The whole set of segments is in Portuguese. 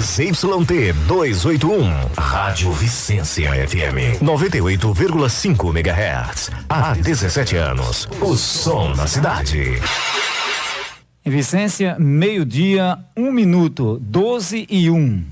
ZYT 281, Rádio Vicência FM, 98,5 MHz. Há 17 anos, o som da cidade. Em Vicência, meio-dia, 1 minuto, 12:01.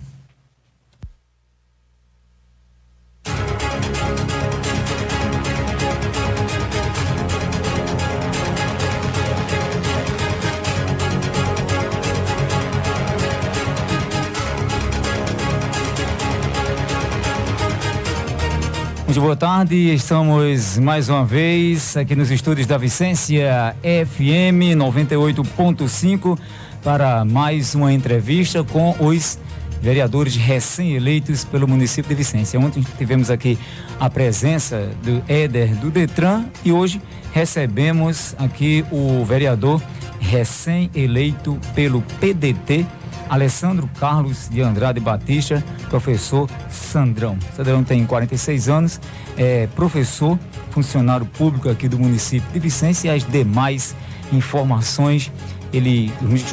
Muito boa tarde, estamos mais uma vez aqui nos estúdios da Vicência FM 98.5 para mais uma entrevista com os vereadores recém-eleitos pelo município de Vicência. Ontem tivemos aqui a presença do Éder do Detran e hoje recebemos aqui o vereador recém-eleito pelo PDT, Alessandro Carlos de Andrade Batista, professor Sandrão. Sandrão tem 46 anos, é professor, funcionário público aqui do município de Vicência, e as demais informações,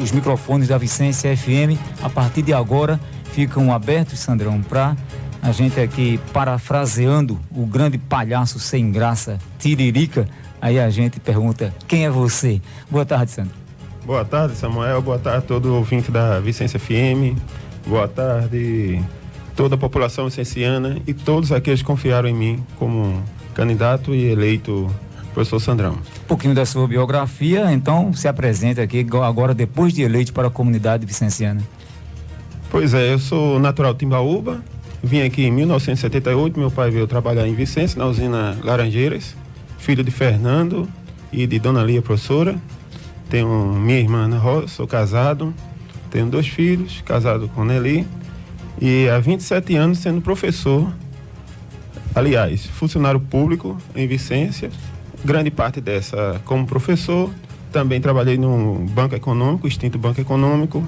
os microfones da Vicência FM, a partir de agora, ficam abertos, Sandrão, para a gente aqui, parafraseando o grande palhaço sem graça, Tiririca, aí a gente pergunta, quem é você? Boa tarde, Sandro. Boa tarde, Samuel. Boa tarde a todo ouvinte da Vicência FM. Boa tarde toda a população vicenciana e todos aqueles que confiaram em mim como candidato e eleito professor Sandrão. Um pouquinho da sua biografia, então se apresenta aqui agora depois de eleito para a comunidade vicenciana. Pois é, eu sou natural de Timbaúba, vim aqui em 1978, meu pai veio trabalhar em Vicência, na usina Laranjeiras, filho de Fernando e de Dona Lia, professora. Tenho minha irmã Ana Rosa, sou casado, tenho 2 filhos, casado com Nelly, e há 27 anos sendo professor, aliás, funcionário público em Vicência, grande parte dessa como professor. Também trabalhei no Banco Econômico, extinto Banco Econômico,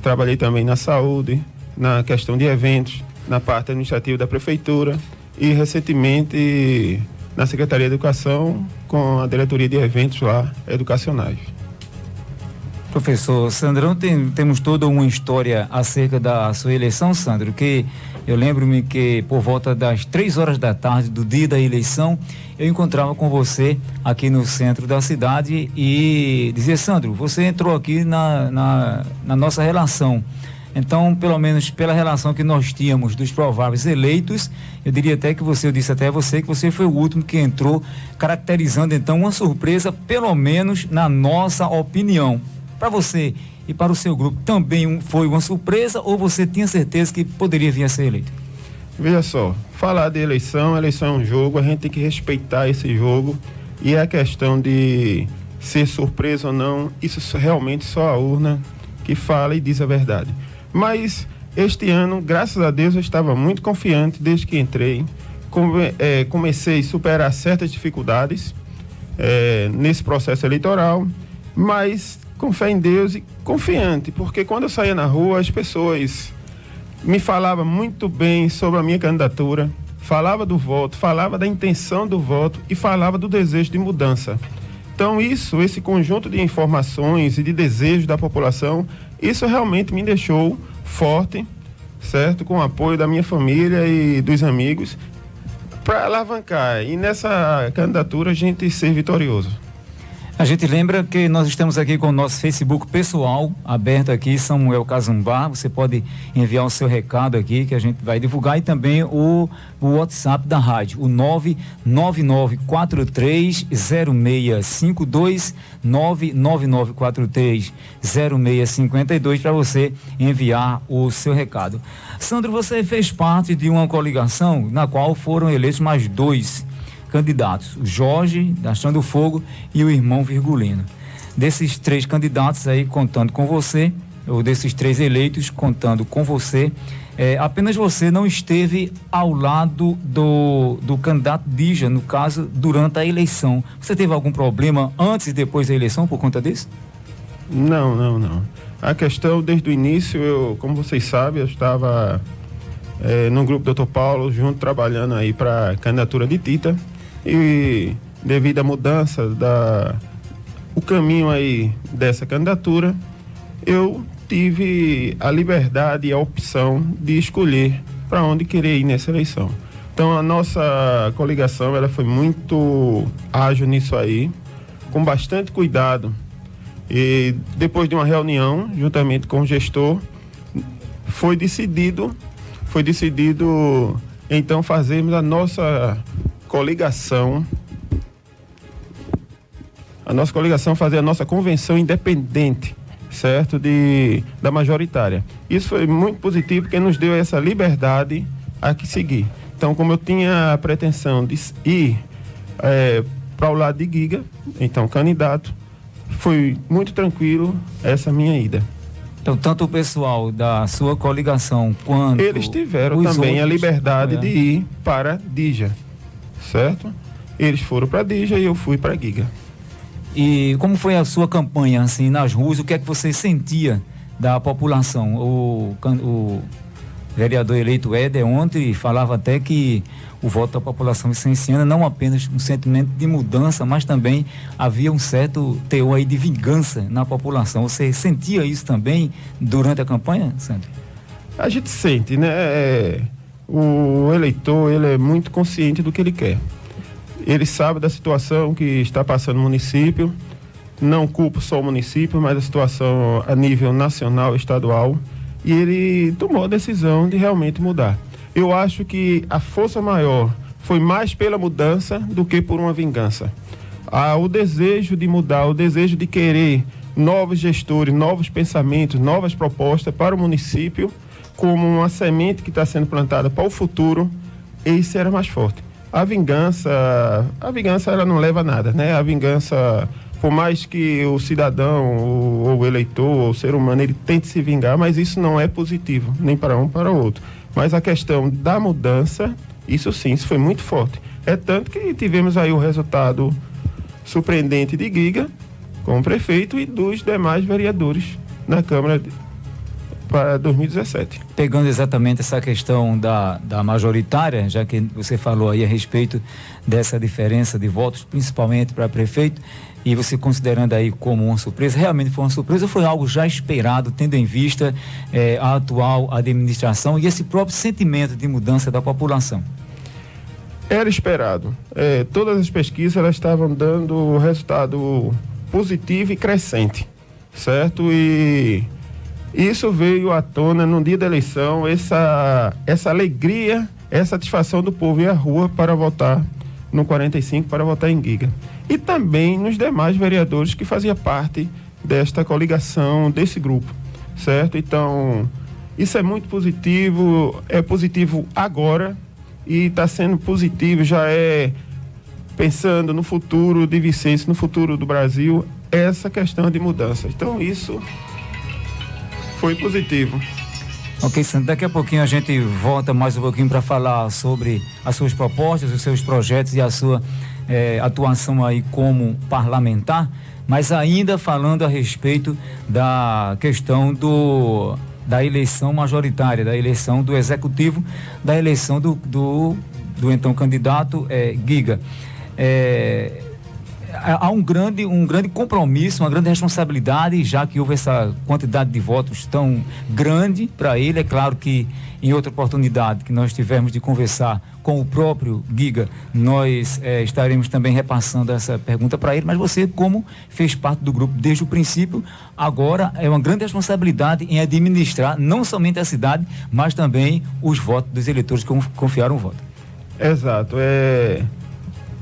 trabalhei também na saúde, na questão de eventos, na parte administrativa da prefeitura e recentemente na Secretaria de Educação com a diretoria de eventos lá educacionais. Professor Sandrão, temos toda uma história acerca da sua eleição, Sandro, que eu lembro-me que por volta das 3 horas da tarde do dia da eleição, eu encontrava com você aqui no centro da cidade e dizia, Sandro, você entrou aqui na nossa relação. Então, pelo menos pela relação que nós tínhamos dos prováveis eleitos, eu diria até que eu disse até a você que você foi o último que entrou, caracterizando então uma surpresa, pelo menos na nossa opinião. Para você e para o seu grupo também foi uma surpresa ou você tinha certeza que poderia vir a ser eleito? Veja só, falar de eleição é um jogo, a gente tem que respeitar esse jogo e a questão de ser surpresa ou não, isso realmente só a urna que fala e diz a verdade. Mas este ano, graças a Deus, eu estava muito confiante desde que entrei, comecei a superar certas dificuldades nesse processo eleitoral, mas com fé em Deus e confiante, porque quando eu saía na rua, as pessoas me falavam muito bem sobre a minha candidatura, falava do voto, falava da intenção do voto e falava do desejo de mudança. Então esse conjunto de informações e de desejos da população, isso realmente me deixou forte, certo? Com o apoio da minha família e dos amigos, para alavancar e nessa candidatura a gente ser vitorioso. A gente lembra que nós estamos aqui com o nosso Facebook pessoal aberto aqui, Samuel Cazumbá. Você pode enviar o seu recado aqui que a gente vai divulgar e também o WhatsApp da rádio, o 999430652, 999430652 para você enviar o seu recado. Sandro, você fez parte de uma coligação na qual foram eleitos mais 2 candidatos, o Jorge, da Chão do Fogo e o irmão Virgulino. Desses 3 candidatos aí, contando com você, ou desses 3 eleitos, contando com você, apenas você não esteve ao lado do candidato Dija, no caso, durante a eleição. Você teve algum problema antes e depois da eleição por conta disso? Não. A questão, desde o início, como vocês sabem, eu estava no grupo do Dr. Paulo, junto, trabalhando aí para a candidatura de Tita. E devido à mudança o caminho aí dessa candidatura, eu tive a liberdade e a opção de escolher para onde querer ir nessa eleição. Então a nossa coligação ela foi muito ágil nisso aí, com bastante cuidado, e depois de uma reunião juntamente com o gestor foi decidido então fazermos a nossa coligação fazer a nossa convenção independente, certo, da majoritária. Isso foi muito positivo porque nos deu essa liberdade a que seguir. Então, como eu tinha a pretensão de ir para o lado de Giga, então candidato, foi muito tranquilo essa minha ida. Então, tanto o pessoal da sua coligação quanto eles tiveram também a liberdade de ir para Dija, certo? Eles foram para Dija e eu fui para Giga. E como foi a sua campanha, assim, nas ruas? O que é que você sentia da população? O vereador eleito Éder ontem falava até que o voto da população vicenciana não apenas um sentimento de mudança, mas também havia um certo teor aí de vingança na população. Você sentia isso também durante a campanha, Sandro? A gente sente, né? O eleitor, ele é muito consciente do que ele quer. Ele sabe da situação que está passando no município, não culpo só o município, mas a situação a nível nacional, estadual, e ele tomou a decisão de realmente mudar. Eu acho que a força maior foi mais pela mudança do que por uma vingança. O desejo de mudar, o desejo de querer novos gestores, novos pensamentos, novas propostas para o município, como uma semente que está sendo plantada para o futuro, esse era mais forte. A vingança ela não leva a nada, né? A vingança, por mais que o cidadão, ou o eleitor, ou o ser humano, ele tente se vingar, mas isso não é positivo, nem para um, para o outro. Mas a questão da mudança, isso sim, isso foi muito forte. É tanto que tivemos aí o resultado surpreendente de Giga, como prefeito, e dos demais vereadores na Câmara para 2017. Pegando exatamente essa questão da majoritária, já que você falou aí a respeito dessa diferença de votos, principalmente para prefeito, e você considerando aí como uma surpresa, realmente foi uma surpresa, foi algo já esperado, tendo em vista a atual administração e esse próprio sentimento de mudança da população? Era esperado. Todas as pesquisas elas estavam dando resultado positivo e crescente, certo? E isso veio à tona no dia da eleição, essa alegria, essa satisfação do povo ir à rua para votar no 45, para votar em Giga. E também nos demais vereadores que faziam parte desta coligação, desse grupo, certo? Então, isso é muito positivo, é positivo agora e está sendo positivo, já pensando no futuro de Vicência, no futuro do Brasil, essa questão de mudança. Então, isso foi positivo. Ok, Sandro, daqui a pouquinho a gente volta mais um pouquinho para falar sobre as suas propostas, os seus projetos e a sua atuação aí como parlamentar, mas ainda falando a respeito da questão da eleição majoritária, da eleição do executivo, da eleição do então candidato Giga. Há um grande compromisso, uma grande responsabilidade, já que houve essa quantidade de votos tão grande para ele. É claro que em outra oportunidade que nós tivermos de conversar com o próprio Giga, nós estaremos também repassando essa pergunta para ele, mas você, como fez parte do grupo desde o princípio, agora é uma grande responsabilidade em administrar não somente a cidade, mas também os votos dos eleitores que confiaram o voto. Exato.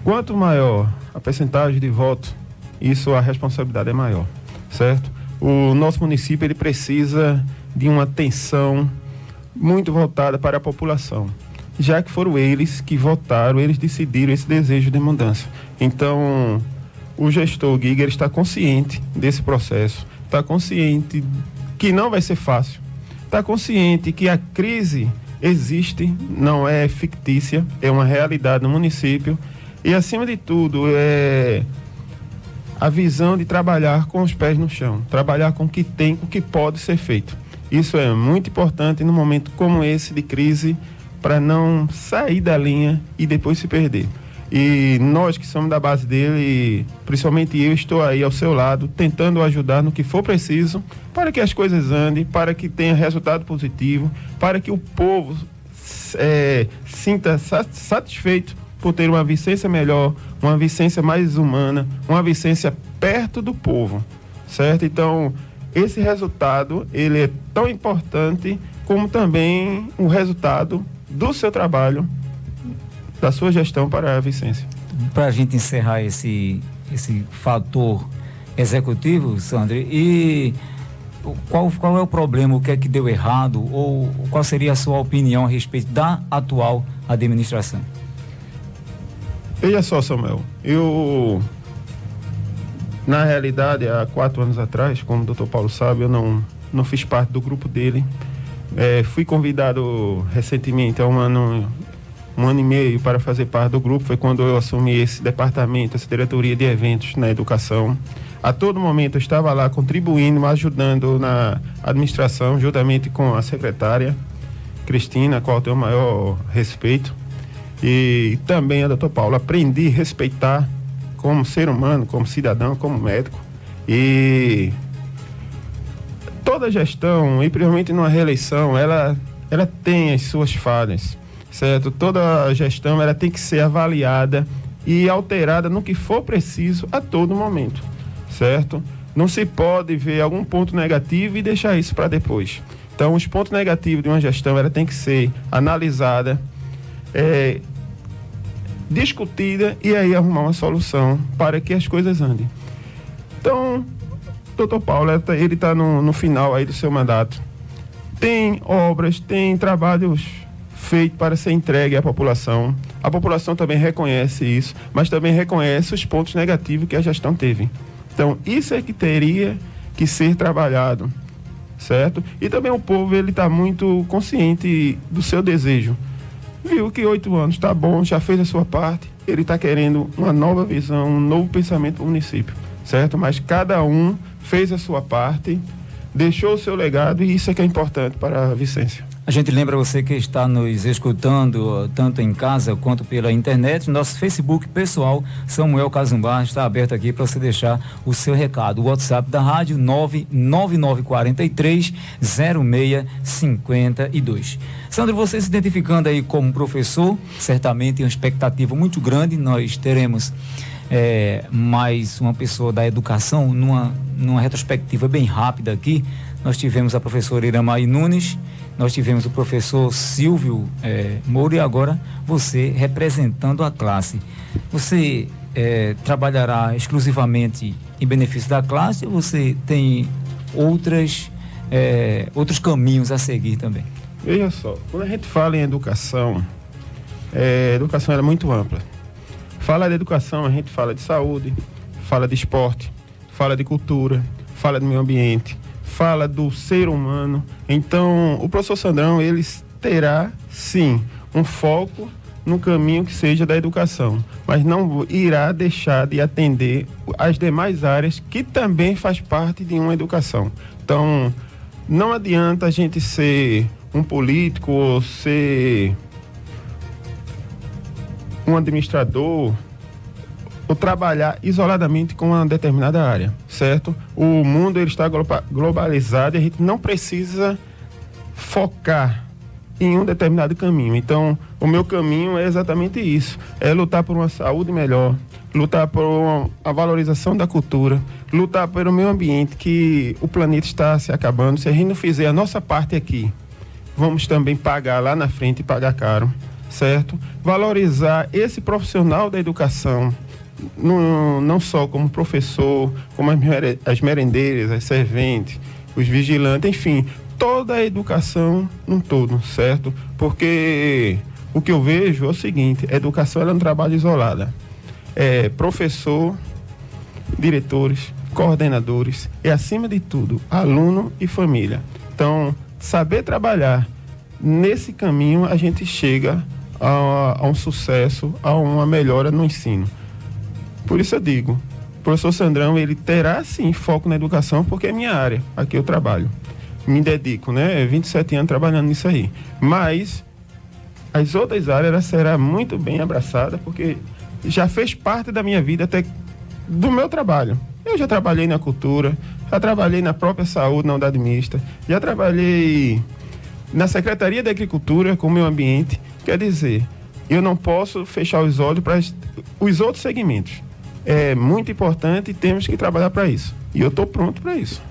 Quanto maior a percentagem de voto, isso a responsabilidade é maior, certo? O nosso município ele precisa de uma atenção muito voltada para a população, já que foram eles que votaram, eles decidiram esse desejo de mudança. Então, o gestor Giga ele está consciente desse processo, está consciente que não vai ser fácil, está consciente que a crise existe, não é fictícia, é uma realidade no município. E, acima de tudo, a visão de trabalhar com os pés no chão, trabalhar com o que tem, com o que pode ser feito. Isso é muito importante num momento como esse de crise, para não sair da linha e depois se perder. E nós que somos da base dele, principalmente eu, estou aí ao seu lado, tentando ajudar no que for preciso, para que as coisas andem, para que tenha resultado positivo, para que o povo sinta satisfeito por ter uma Vicência melhor, uma Vicência mais humana, uma Vicência perto do povo, certo? Então, esse resultado, ele é tão importante como também o resultado do seu trabalho, da sua gestão para a Vicência. Para a gente encerrar esse fator executivo, Sandri, e qual é o problema, o que é que deu errado, ou qual seria a sua opinião a respeito da atual administração? Veja só, Samuel, eu, na realidade, há 4 anos atrás, como o doutor Paulo sabe, eu não fiz parte do grupo dele. Fui convidado recentemente, há um ano e meio, para fazer parte do grupo. Foi quando eu assumi esse departamento, essa diretoria de eventos na educação. A todo momento eu estava lá contribuindo, ajudando na administração, juntamente com a secretária Cristina, a qual eu tenho o maior respeito, e também a doutor Paulo. Aprendi a respeitar como ser humano, como cidadão, como médico. E toda gestão, e principalmente numa reeleição, ela tem as suas falhas, certo? Toda gestão, ela tem que ser avaliada e alterada no que for preciso a todo momento, certo? Não se pode ver algum ponto negativo e deixar isso para depois. Então, os pontos negativos de uma gestão, ela tem que ser analisada, discutida, e aí arrumar uma solução para que as coisas andem. Então, doutor Paulo, ele está no final aí do seu mandato. Tem obras, tem trabalhos feitos para ser entregue à população. A população também reconhece isso, mas também reconhece os pontos negativos que a gestão teve. Então, isso é que teria que ser trabalhado, certo? E também o povo, ele está muito consciente do seu desejo. Viu que 8 anos está bom, já fez a sua parte, ele está querendo uma nova visão, um novo pensamento para o município, certo? Mas cada um fez a sua parte, deixou o seu legado, e isso é que é importante para a Vicência. A gente lembra você que está nos escutando tanto em casa quanto pela internet. Nosso Facebook pessoal, Samuel Casumbar, está aberto aqui para você deixar o seu recado. O WhatsApp da rádio 99943-0652. Sandro, você se identificando aí como professor, certamente tem uma expectativa muito grande. Nós teremos mais uma pessoa da educação numa retrospectiva bem rápida aqui. Nós tivemos a professora Iramaí Nunes, nós tivemos o professor Silvio Moura, e agora você representando a classe. Você trabalhará exclusivamente em benefício da classe, ou você tem outros caminhos a seguir também? Veja só, quando a gente fala em educação, a educação é muito ampla. Fala de educação, a gente fala de saúde, fala de esporte, fala de cultura, fala de meio ambiente, fala do ser humano. Então, o professor Sandrão, ele terá, sim, um foco no caminho que seja da educação, mas não irá deixar de atender as demais áreas que também faz parte de uma educação. Então, não adianta a gente ser um político ou ser um administrador ou trabalhar isoladamente com uma determinada área, certo? O mundo, ele está globalizado e a gente não precisa focar em um determinado caminho. Então, o meu caminho é exatamente isso, é lutar por uma saúde melhor, lutar por a valorização da cultura, lutar pelo meio ambiente, que o planeta está se acabando. Se a gente não fizer a nossa parte aqui, vamos também pagar lá na frente, e pagar caro, certo? Valorizar esse profissional da educação, não só como professor, como as merendeiras, as serventes, os vigilantes, enfim, toda a educação num todo, certo? Porque o que eu vejo é o seguinte: a educação, ela é um trabalho isolado. Professor, diretores, coordenadores, e acima de tudo, aluno e família. Então, saber trabalhar nesse caminho, a gente chega a um sucesso, a uma melhora no ensino. Por isso eu digo, o professor Sandrão, ele terá sim foco na educação, porque é minha área, aqui eu trabalho, me dedico, 27 anos trabalhando nisso aí. Mas as outras áreas, ela será muito bem abraçada, porque já fez parte da minha vida, até do meu trabalho. Eu já trabalhei na cultura, já trabalhei na própria saúde, na unidade mista, já trabalhei na Secretaria da Agricultura com o meio ambiente. Quer dizer, eu não posso fechar os olhos para os outros segmentos. É muito importante e temos que trabalhar para isso. E eu estou pronto para isso.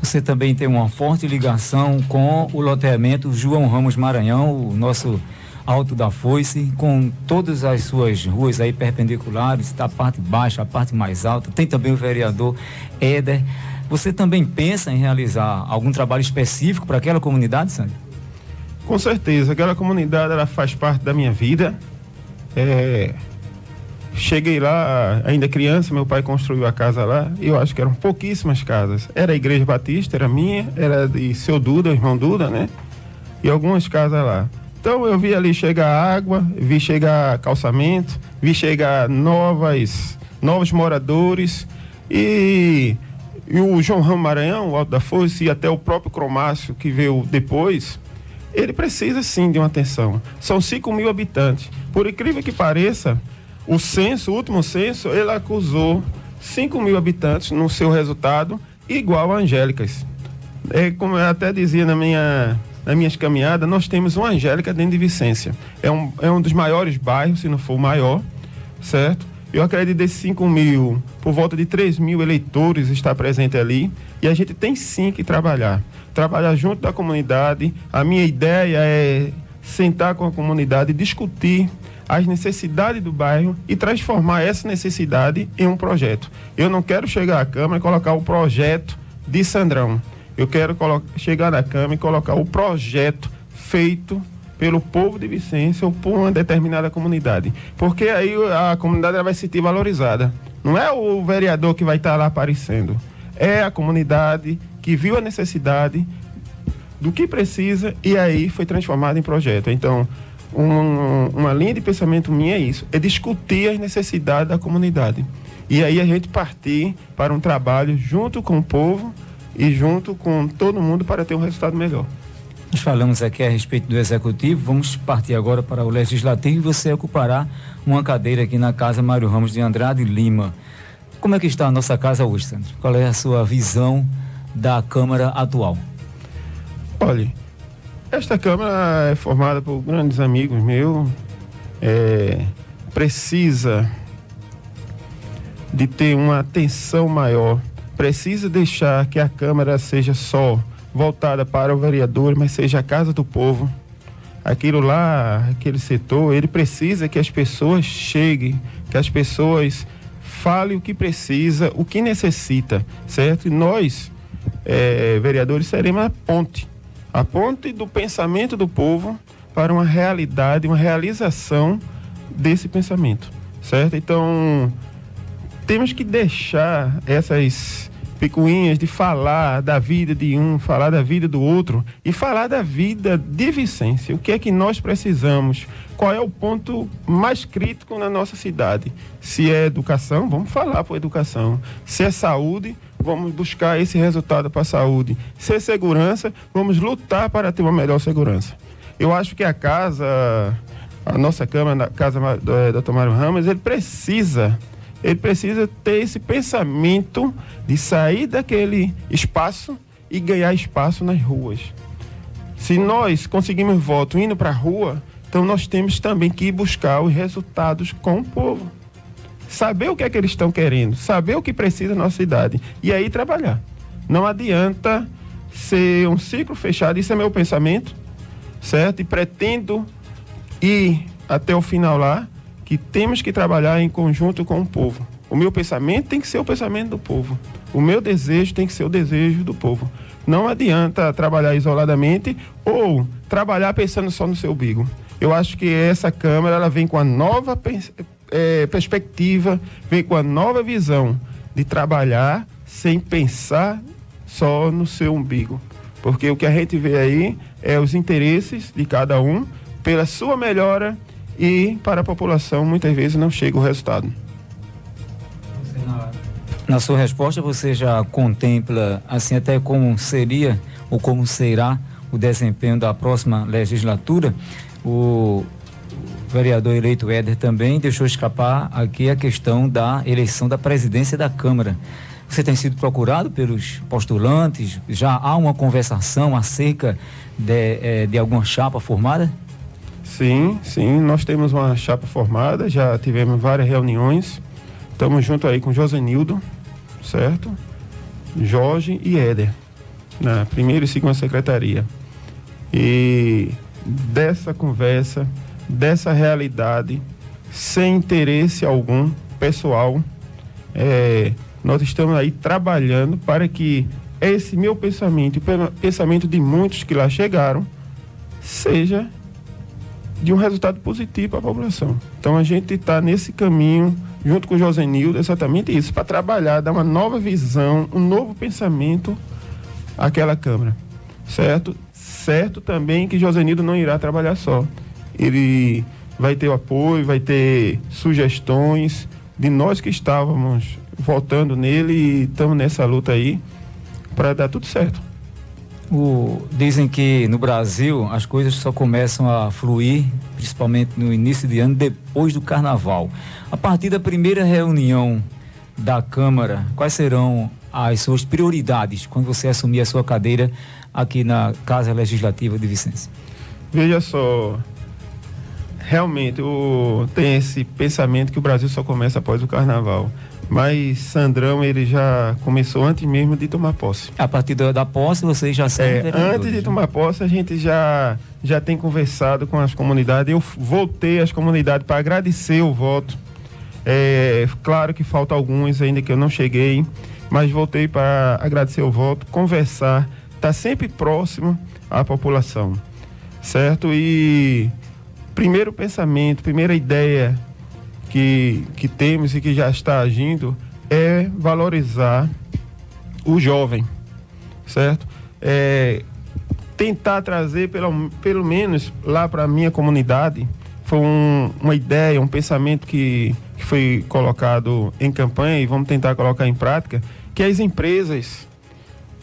Você também tem uma forte ligação com o loteamento João Ramos Maranhão, o nosso Alto da Foice, com todas as suas ruas aí perpendiculares, da parte baixa, a parte mais alta. Tem também o vereador Éder. Você também pensa em realizar algum trabalho específico para aquela comunidade, Sandro? Com certeza, aquela comunidade ela faz parte da minha vida. Cheguei lá, ainda criança, meu pai construiu a casa lá, e eu acho que eram pouquíssimas casas. Era a Igreja Batista, era minha, era de seu Duda, irmão Duda, né? E algumas casas lá. Então eu vi ali chegar água, vi chegar calçamento, vi chegar novos moradores, e o João Ramos Maranhão, o Alto da Foice, e até o próprio Cromácio, que veio depois, ele precisa sim de uma atenção. São 5.000 habitantes. Por incrível que pareça, o último censo, ele acusou 5.000 habitantes no seu resultado, igual a Angélicas. Como eu até dizia nas minhas caminhadas, nós temos uma Angélica dentro de Vicência. É um dos maiores bairros, se não for o maior, certo? Eu acredito que desses 5.000, por volta de 3.000 eleitores está presente ali, e a gente tem sim que trabalhar junto da comunidade. A minha ideia é sentar com a comunidade e discutir as necessidades do bairro e transformar essa necessidade em um projeto. Eu não quero chegar à Câmara e colocar o projeto de Sandrão. Eu quero chegar na Câmara e colocar o projeto feito pelo povo de Vicência ou por uma determinada comunidade. Porque aí a comunidade ela vai se sentir valorizada. Não é o vereador que vai estar lá aparecendo. É a comunidade que viu a necessidade do que precisa e aí foi transformada em projeto. Então, uma linha de pensamento minha é isso, é discutir as necessidades da comunidade. E aí a gente partir para um trabalho junto com o povo e junto com todo mundo para ter um resultado melhor. Nós falamos aqui a respeito do Executivo, vamos partir agora para o Legislativo e você ocupará uma cadeira aqui na Casa Mário Ramos de Andrade Lima. Como é que está a nossa casa hoje, Sandro? Qual é a sua visão da Câmara atual? Olha, esta Câmara é formada por grandes amigos meus, precisa de ter uma atenção maior, precisa deixar que a Câmara seja só voltada para o vereador, mas seja a casa do povo. Aquilo lá, aquele setor, ele precisa que as pessoas cheguem, que as pessoas falem o que precisa, o que necessita, certo? E nós, vereadores, seremos a ponte do pensamento do povo para uma realidade, uma realização desse pensamento, certo? Então, temos que deixar essas picuinhas de falar da vida de um, falar da vida do outro e falar da vida de Vicência. O que é que nós precisamos? Qual é o ponto mais crítico na nossa cidade? Se é educação, vamos falar por educação. Se é saúde, vamos buscar esse resultado para a saúde. Se é segurança, vamos lutar para ter uma melhor segurança. Eu acho que a nossa Câmara, a Casa do Dr. Mário Ramos, ele precisa ter esse pensamento de sair daquele espaço e ganhar espaço nas ruas. Se nós conseguimos voto indo para a rua, então nós temos também que ir buscar os resultados com o povo. Saber o que é que eles estão querendo, saber o que precisa na nossa cidade e aí trabalhar. Não adianta ser um ciclo fechado, isso é meu pensamento, certo? E pretendo ir até o final lá, que temos que trabalhar em conjunto com o povo. O meu pensamento tem que ser o pensamento do povo. O meu desejo tem que ser o desejo do povo. Não adianta trabalhar isoladamente ou trabalhar pensando só no seu umbigo. Eu acho que essa Câmara ela vem com a nova perspectiva, vem com a nova visão de trabalhar sem pensar só no seu umbigo. Porque o que a gente vê aí é os interesses de cada um pela sua melhora e para a população muitas vezes não chega o resultado. Na sua resposta você já contempla assim até como seria ou como será o desempenho da próxima legislatura? o vereador eleito Éder também deixou escapar aqui a questão da eleição da presidência da Câmara. Você tem sido procurado pelos postulantes? Já há uma conversação acerca de alguma chapa formada? Sim, nós temos uma chapa formada, já tivemos várias reuniões. Estamos junto aí com Josenildo, certo? Jorge e Éder, na primeira e segunda secretaria. E dessa conversa, dessa realidade, sem interesse algum pessoal, nós estamos aí trabalhando para que esse meu pensamento, e o pensamento de muitos que lá chegaram, seja de um resultado positivo para a população. Então a gente está nesse caminho, junto com o Josenildo, exatamente isso, para trabalhar, dar uma nova visão, um novo pensamento àquela Câmara, certo? Certo também que Josenildo não irá trabalhar só. Ele vai ter o apoio, vai ter sugestões de nós que estávamos votando nele e estamos nessa luta aí para dar tudo certo. Dizem que no Brasil as coisas só começam a fluir, principalmente no início de ano, depois do Carnaval. A partir da primeira reunião da Câmara, quais serão as suas prioridades quando você assumir a sua cadeira aqui na Casa Legislativa de Vicência? Veja só, realmente tem esse pensamento que o Brasil só começa após o Carnaval. Mas Sandrão, ele já começou antes mesmo de tomar posse. A partir da posse, vocês já são vereadores, antes de tomar posse, a gente já tem conversado com as comunidades. Eu voltei às comunidades para agradecer o voto. Claro que falta alguns ainda que eu não cheguei, mas voltei para agradecer o voto, conversar, estar sempre próximo à população, certo? E primeiro pensamento, primeira ideia que temos e que já está agindo é valorizar o jovem, certo? Tentar trazer pelo menos lá para a minha comunidade, foi uma ideia, um pensamento que foi colocado em campanha e vamos tentar colocar em prática, que as empresas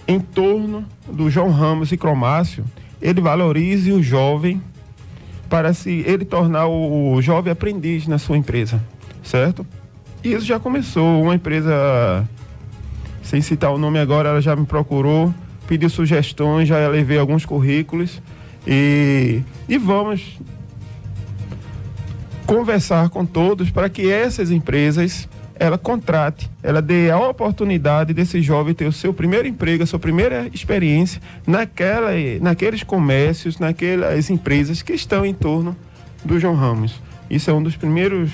em torno do João Ramos e Cromácio, ele valorize o jovem para ele tornar o jovem aprendiz na sua empresa, certo? E isso já começou. Uma empresa, sem citar o nome agora, ela já me procurou, pediu sugestões, já levei alguns currículos e vamos conversar com todos para que essas empresas, ela contrate, ela dê a oportunidade desse jovem ter o seu primeiro emprego, a sua primeira experiência naqueles comércios, naquelas empresas que estão em torno do João Ramos. Isso é um dos primeiros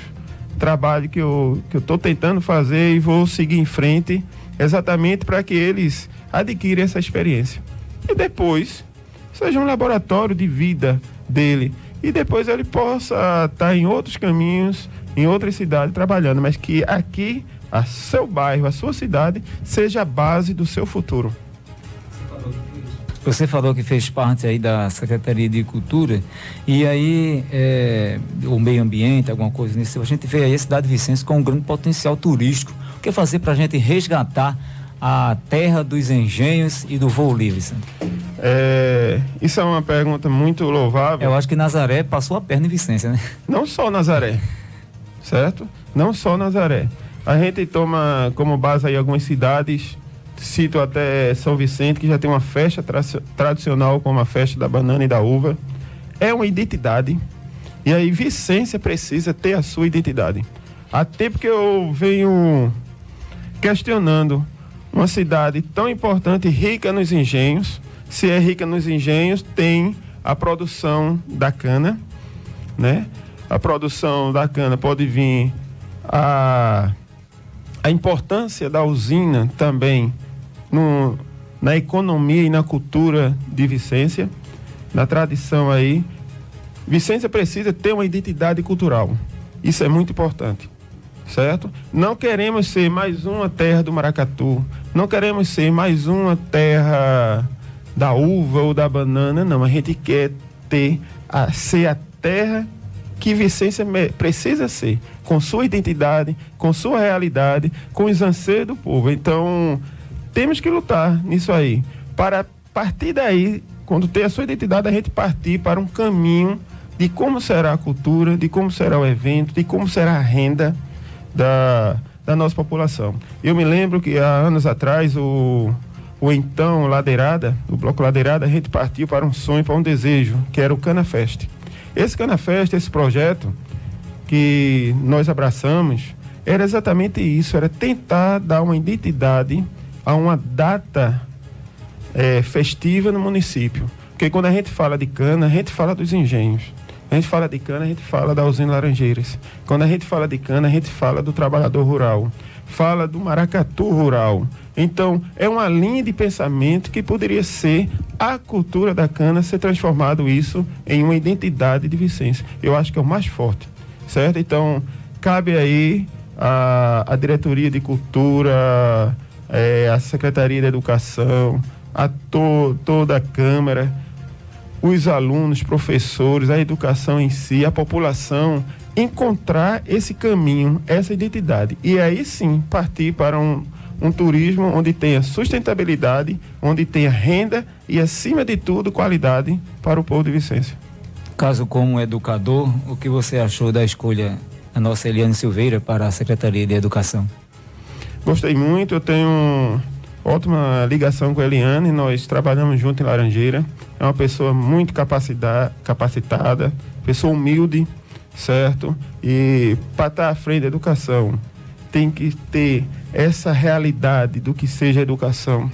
trabalhos que eu estou tentando fazer e vou seguir em frente, exatamente para que eles adquirem essa experiência. E depois, seja um laboratório de vida dele, e depois ele possa estar em outros caminhos, em outras cidades trabalhando, mas que aqui, a seu bairro, a sua cidade, seja a base do seu futuro. Você falou que fez parte aí da Secretaria de Cultura, e aí o meio ambiente, alguma coisa nisso. A gente vê aí a cidade de Vicência com um grande potencial turístico. O que fazer para a gente resgatar a terra dos engenhos e do voo livre, Sandro? Isso é uma pergunta muito louvável. Eu acho que Nazaré passou a perna em Vicência, né? Não só Nazaré, certo? Não só Nazaré. A gente toma como base aí algumas cidades, cito até São Vicente, que já tem uma festa tradicional como a festa da banana e da uva. É uma identidade. E aí Vicência precisa ter a sua identidade. Há tempo que eu venho questionando uma cidade tão importante e rica nos engenhos. Se é rica nos engenhos, tem a produção da cana, né? A produção da cana pode vir a importância da usina também na economia e na cultura de Vicência, na tradição aí. Vicência precisa ter uma identidade cultural. Isso é muito importante, certo? Não queremos ser mais uma terra do maracatu, não queremos ser mais uma terra da uva ou da banana, não. A gente quer ser a terra que Vicência precisa ser, com sua identidade, com sua realidade, com os anseios do povo. Então, temos que lutar nisso aí, para partir daí, quando ter a sua identidade, a gente partir para um caminho de como será a cultura, de como será o evento, de como será a renda da nossa população. Eu me lembro que há anos atrás, o então Ladeirada, o Bloco Ladeirada, a gente partiu para um sonho, para um desejo, que era o Cana Fest. Esse Cana Fest, esse projeto que nós abraçamos, era exatamente isso, era tentar dar uma identidade a uma data festiva no município. Porque quando a gente fala de cana, a gente fala dos engenhos. A gente fala de cana, a gente fala da usina Laranjeiras. Quando a gente fala de cana, a gente fala do trabalhador rural, fala do maracatu rural. Então, é uma linha de pensamento que poderia ser a cultura da cana, ser transformado isso em uma identidade de Vicência. Eu acho que é o mais forte, certo? Então, cabe aí a diretoria de cultura, a Secretaria de Educação, a toda a Câmara, os alunos, professores, a educação em si, a população, encontrar esse caminho, essa identidade. E aí sim, partir para um turismo onde tenha sustentabilidade, onde tenha renda e, acima de tudo, qualidade para o povo de Vicência. Caso como educador, o que você achou da escolha da nossa Eliane Silveira para a Secretaria de Educação? Gostei muito, eu tenho ótima ligação com a Eliane, nós trabalhamos junto em Laranjeira. É uma pessoa muito capacitada, pessoa humilde, certo? E para estar à frente da educação, tem que ter essa realidade do que seja a educação,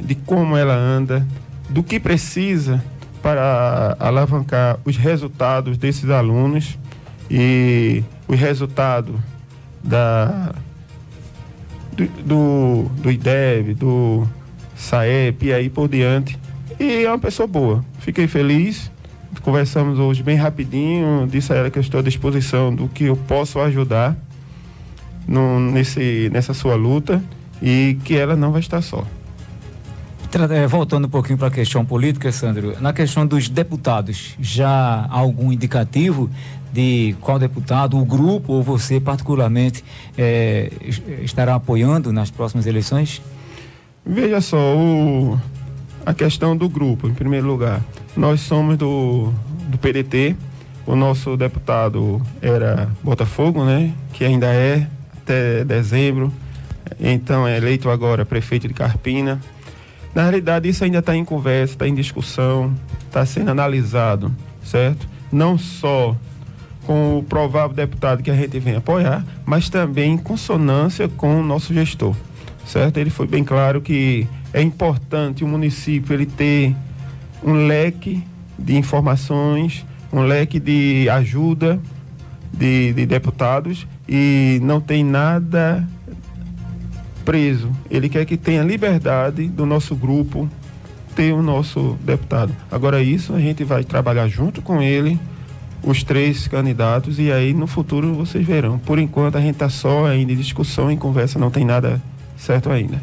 de como ela anda, do que precisa para alavancar os resultados desses alunos e o resultado do IDEB, do SAEP e aí por diante. E é uma pessoa boa. Fiquei feliz. Conversamos hoje bem rapidinho. Disse a ela que eu estou à disposição do que eu posso ajudar nessa sua luta e que ela não vai estar só. Voltando um pouquinho para a questão política, Sandro, na questão dos deputados, já há algum indicativo de qual deputado, o grupo ou você particularmente estará apoiando nas próximas eleições? Veja só, a questão do grupo, em primeiro lugar. Nós somos do PDT, o nosso deputado era Botafogo, né? Que ainda é até dezembro, então é eleito agora prefeito de Carpina. Na realidade, isso ainda está em conversa, está em discussão, está sendo analisado, certo? Não só com o provável deputado que a gente vem apoiar, mas também em consonância com o nosso gestor, certo? Ele foi bem claro que é importante o município ele ter um leque de informações, um leque de ajuda de deputados e não tem nada preso. Ele quer que tenha liberdade do nosso grupo ter o nosso deputado. Agora isso a gente vai trabalhar junto com ele, os 3 candidatos, e aí no futuro vocês verão. Por enquanto a gente está só ainda em discussão, em conversa, não tem nada certo ainda.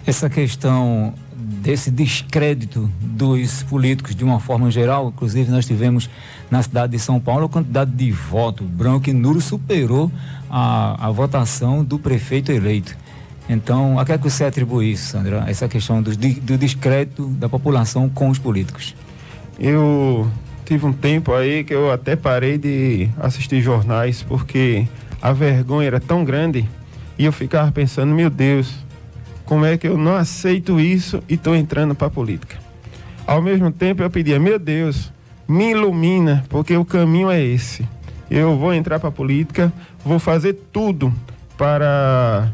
Essa questão desse descrédito dos políticos de uma forma geral, inclusive nós tivemos na cidade de São Paulo a quantidade de voto branco e nulo superou a votação do prefeito eleito. Então, a que é que você atribui isso, Sandra? Essa questão do descrédito da população com os políticos? Eu tive um tempo aí que eu até parei de assistir jornais porque a vergonha era tão grande e eu ficava pensando, meu Deus, como é que eu não aceito isso e estou entrando para a política? Ao mesmo tempo eu pedia, meu Deus, me ilumina, porque o caminho é esse. Eu vou entrar para a política, vou fazer tudo para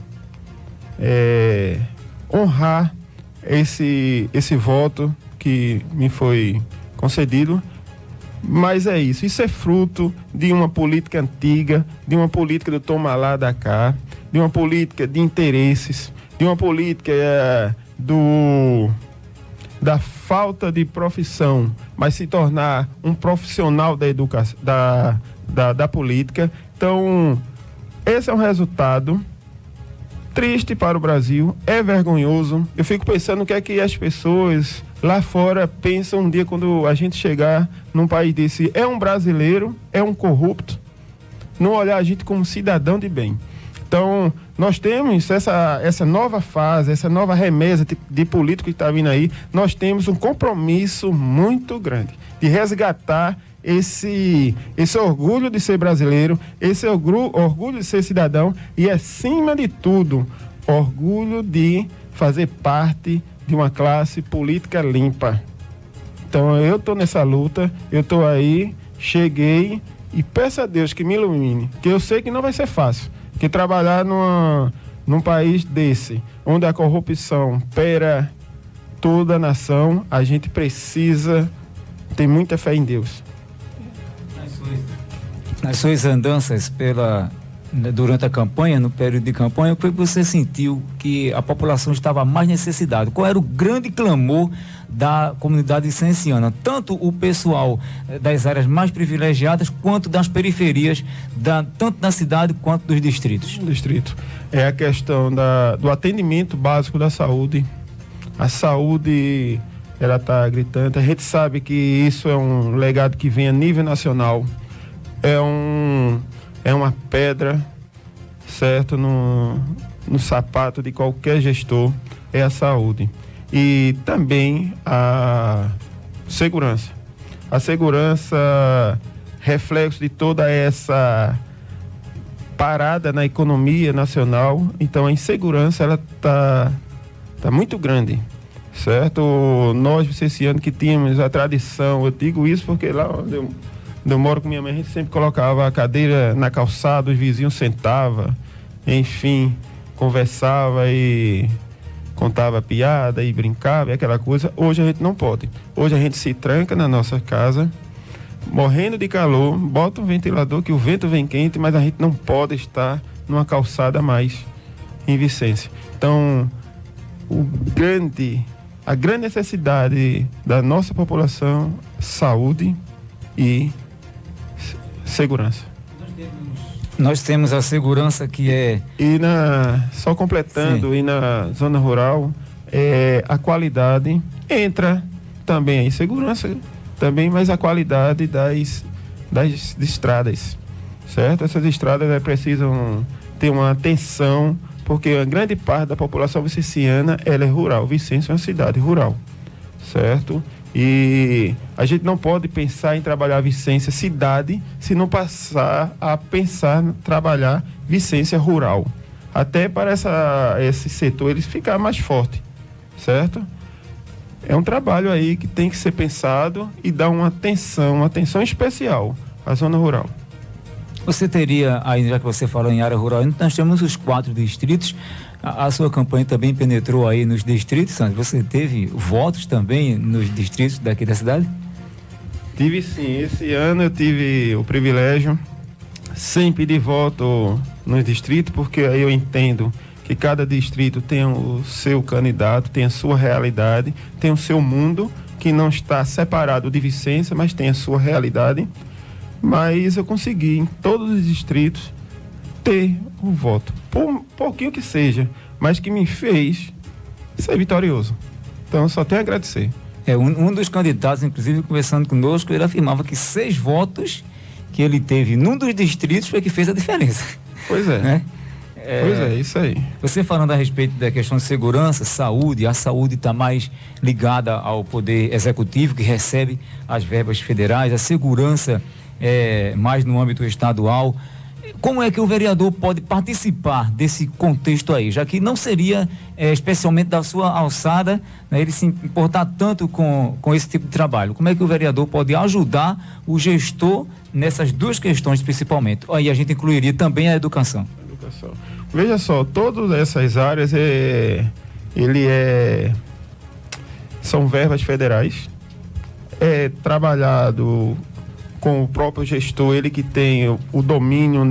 honrar esse voto que me foi concedido. Mas é isso é fruto de uma política antiga, de uma política do toma lá da cá, de uma política de interesses, de uma política da falta de profissão, mas se tornar um profissional da educação, da política. Então, esse é um resultado triste para o Brasil, é vergonhoso. Eu fico pensando o que é que as pessoas lá fora pensam um dia quando a gente chegar num país desse. É um brasileiro, é um corrupto, não olhar a gente como cidadão de bem. Então, nós temos essa nova fase, essa nova remesa de político que está vindo aí, nós temos um compromisso muito grande de resgatar esse orgulho de ser brasileiro, esse orgulho de ser cidadão e, acima de tudo, orgulho de fazer parte de uma classe política limpa. Então eu estou nessa luta, eu estou aí, cheguei e peço a Deus que me ilumine, que eu sei que não vai ser fácil, que trabalhar num país desse, onde a corrupção pera toda a nação, a gente precisa ter muita fé em Deus. Nas suas andanças durante a campanha, no período de campanha, foi que você sentiu que a população estava mais necessitada? Qual era o grande clamor da comunidade vicenciana? Tanto o pessoal das áreas mais privilegiadas, quanto das periferias, tanto da cidade quanto dos distritos? Distrito. É a questão do atendimento básico da saúde. A saúde, ela está gritante. A gente sabe que isso é um legado que vem a nível nacional. É uma pedra, certo, no sapato de qualquer gestor, é a saúde. E também a segurança. A segurança, reflexo de toda essa parada na economia nacional. Então a insegurança, ela tá muito grande, certo? Nós, vicencianos, que tínhamos a tradição, eu digo isso porque lá onde eu moro com minha mãe, a gente sempre colocava a cadeira na calçada, os vizinhos sentavam, enfim, conversava e contava piada e brincava e aquela coisa. Hoje a gente não pode. Hoje a gente se tranca na nossa casa, morrendo de calor, bota um ventilador que o vento vem quente, mas a gente não pode estar numa calçada mais em Vicência. Então, a grande necessidade da nossa população, saúde e segurança. Nós temos a segurança que é... Só completando, Sim. E na zona rural, a qualidade, entra também a insegurança, também, mas a qualidade das estradas, certo? Essas estradas precisam ter uma atenção, porque a grande parte da população vicenciana, ela é rural. Vicência é uma cidade rural, certo? E a gente não pode pensar em trabalhar Vicência cidade se não passar a pensar em trabalhar Vicência rural. Até para esse setor ele ficar mais forte, certo? É um trabalho aí que tem que ser pensado e dar uma atenção especial à zona rural. Você teria, aí já que você falou em área rural, nós temos os 4 distritos. A sua campanha também penetrou aí nos distritos, Sandro? Você teve votos também nos distritos daqui da cidade? Tive sim, esse ano eu tive o privilégio, sem pedir voto nos distritos, porque aí eu entendo que cada distrito tem o seu candidato, tem a sua realidade, tem o seu mundo, que não está separado de Vicência, mas tem a sua realidade. Mas eu consegui, em todos os distritos, ter um voto, por pouquinho que seja, mas que me fez ser vitorioso. Então, eu só tenho a agradecer. Um dos candidatos, inclusive, conversando conosco, ele afirmava que 6 votos que ele teve num dos distritos foi que fez a diferença. Pois é. Né? Pois é, isso aí. Você falando a respeito da questão de segurança, saúde, a saúde está mais ligada ao poder executivo, que recebe as verbas federais, a segurança mais no âmbito estadual. Como é que o vereador pode participar desse contexto aí, já que não seria especialmente da sua alçada, né, ele se importar tanto com esse tipo de trabalho? Como é que o vereador pode ajudar o gestor nessas duas questões principalmente? Aí a gente incluiria também a educação. Veja só, todas essas áreas são verbas federais, é trabalhado com o próprio gestor, ele que tem o domínio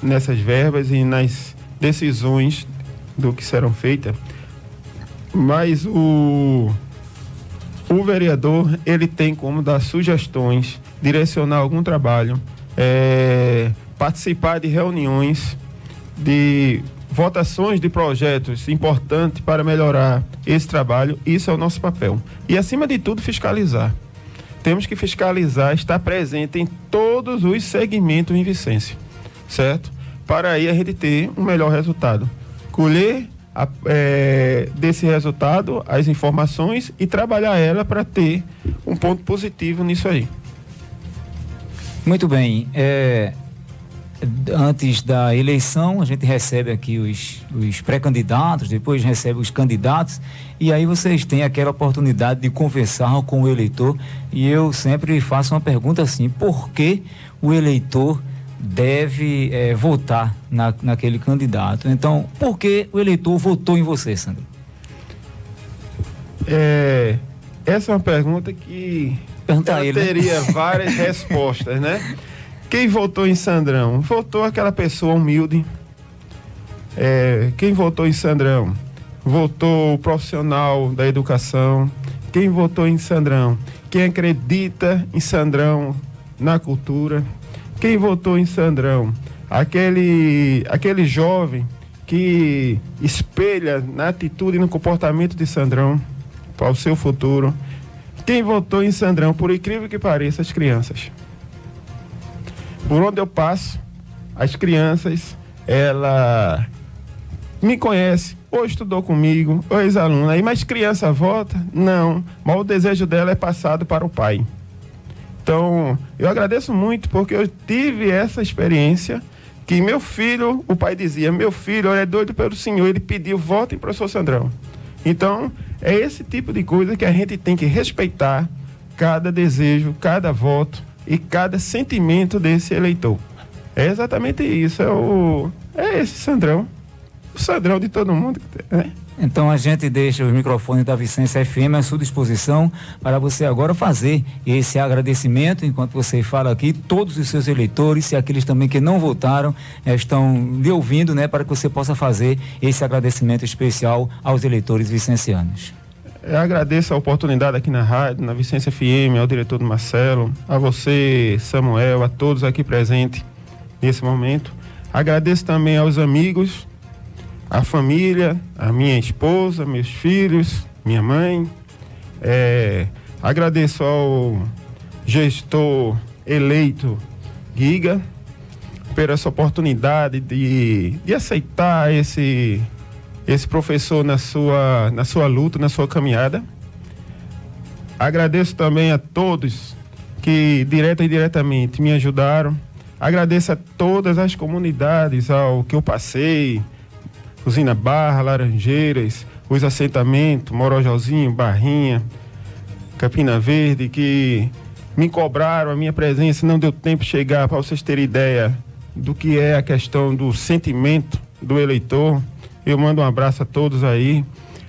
nessas verbas e nas decisões do que serão feitas. Mas o vereador, ele tem como dar sugestões, direcionar algum trabalho, participar de reuniões, de votações de projetos importantes para melhorar esse trabalho. Isso é o nosso papel. E, acima de tudo, fiscalizar. Temos que fiscalizar, estar presente em todos os segmentos em Vicência, certo? para aí a gente ter um melhor resultado. Colher desse resultado as informações e trabalhar ela para ter um ponto positivo nisso aí. Muito bem. Antes da eleição, a gente recebe aqui os pré-candidatos, depois recebe os candidatos, e aí vocês têm aquela oportunidade de conversar com o eleitor. E eu sempre faço uma pergunta assim: por que o eleitor deve votar naquele candidato? Então, por que o eleitor votou em você, Sandro? Essa é uma pergunta que teria várias respostas, né? Quem votou em Sandrão? Votou aquela pessoa humilde. Quem votou em Sandrão? Votou o profissional da educação. Quem votou em Sandrão? Quem acredita em Sandrão na cultura. Quem votou em Sandrão? Aquele jovem que espelha na atitude e no comportamento de Sandrão para o seu futuro. Quem votou em Sandrão, por incrível que pareça, as crianças. Por onde eu passo, as crianças, ela me conhece, ou estudou comigo, ou é ex-aluna. Aí, mas criança vota? Não, mas o desejo dela é passado para o pai. Então, eu agradeço muito porque eu tive essa experiência que meu filho, o pai dizia, meu filho, ele é doido pelo senhor, ele pediu, votem para o professor Sandrão. Então, é esse tipo de coisa que a gente tem que respeitar cada desejo, cada voto e cada sentimento desse eleitor. É exatamente isso, é esse Sandrão, o Sandrão de todo mundo, né? Então a gente deixa os microfones da Vicência FM à sua disposição para você agora fazer esse agradecimento, enquanto você fala aqui, todos os seus eleitores e aqueles também que não votaram estão lhe ouvindo, né, para que você possa fazer esse agradecimento especial aos eleitores vicencianos. Eu agradeço a oportunidade aqui na rádio, na Vicência FM, ao diretor do Marcelo, a você, Samuel, a todos aqui presentes nesse momento. Agradeço também aos amigos, a família, a minha esposa, meus filhos, minha mãe. Agradeço ao gestor eleito Giga por essa oportunidade de aceitar esse professor na sua luta, na sua caminhada. Agradeço também a todos que direta e indiretamente me ajudaram. Agradeço a todas as comunidades ao que eu passei, Usina Barra, Laranjeiras, os assentamentos, Morojozinho, Barrinha, Campina Verde, que me cobraram a minha presença, não deu tempo de chegar, para vocês terem ideia do que é a questão do sentimento do eleitor. Eu mando um abraço a todos aí,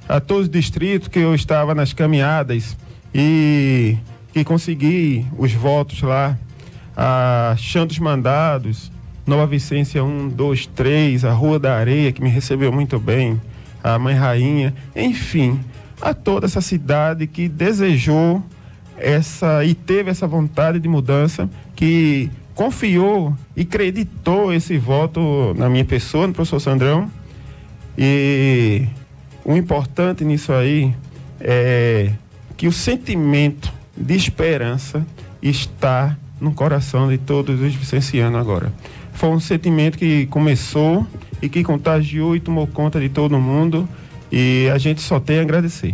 a todos os distritos que eu estava nas caminhadas e que consegui os votos lá, a Chão dos Mandados, Nova Vicência 1, 2, 3, a Rua da Areia, que me recebeu muito bem, a Mãe Rainha, enfim, a toda essa cidade que desejou e teve essa vontade de mudança, que confiou e acreditou esse voto na minha pessoa, no professor Sandrão. E o importante nisso aí é que o sentimento de esperança está no coração de todos os vicencianos agora. Foi um sentimento que começou e que contagiou e tomou conta de todo mundo, e a gente só tem a agradecer.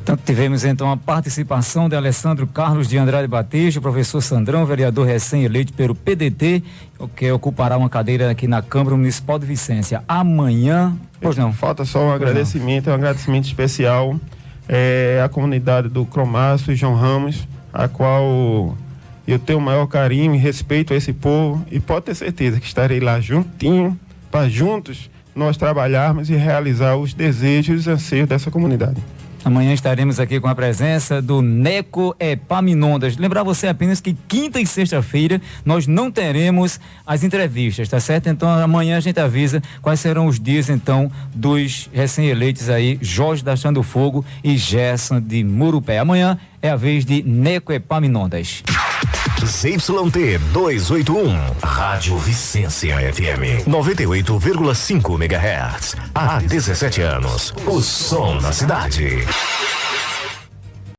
Então, tivemos então a participação de Alessandro Carlos de Andrade Batista, o professor Sandrão, vereador recém-eleito pelo PDT, que ocupará uma cadeira aqui na Câmara Municipal de Vicência. Amanhã, pois não? Falta só um agradecimento especial à comunidade do Cromácio e João Ramos, a qual eu tenho o maior carinho e respeito a esse povo, e pode ter certeza que estarei lá juntinho, para juntos nós trabalharmos e realizar os desejos e os anseios dessa comunidade. Amanhã estaremos aqui com a presença do Neco Epaminondas. Lembrar você apenas que quinta e sexta-feira nós não teremos as entrevistas, tá certo? Então amanhã a gente avisa quais serão os dias então dos recém-eleitos aí, Jorge da Chão do Fogo e Gerson de Murupé. Amanhã é a vez de Neco Epaminondas. ZYT 281, Rádio Vicência FM, 98,5 MHz. Há 17 anos, o som da cidade.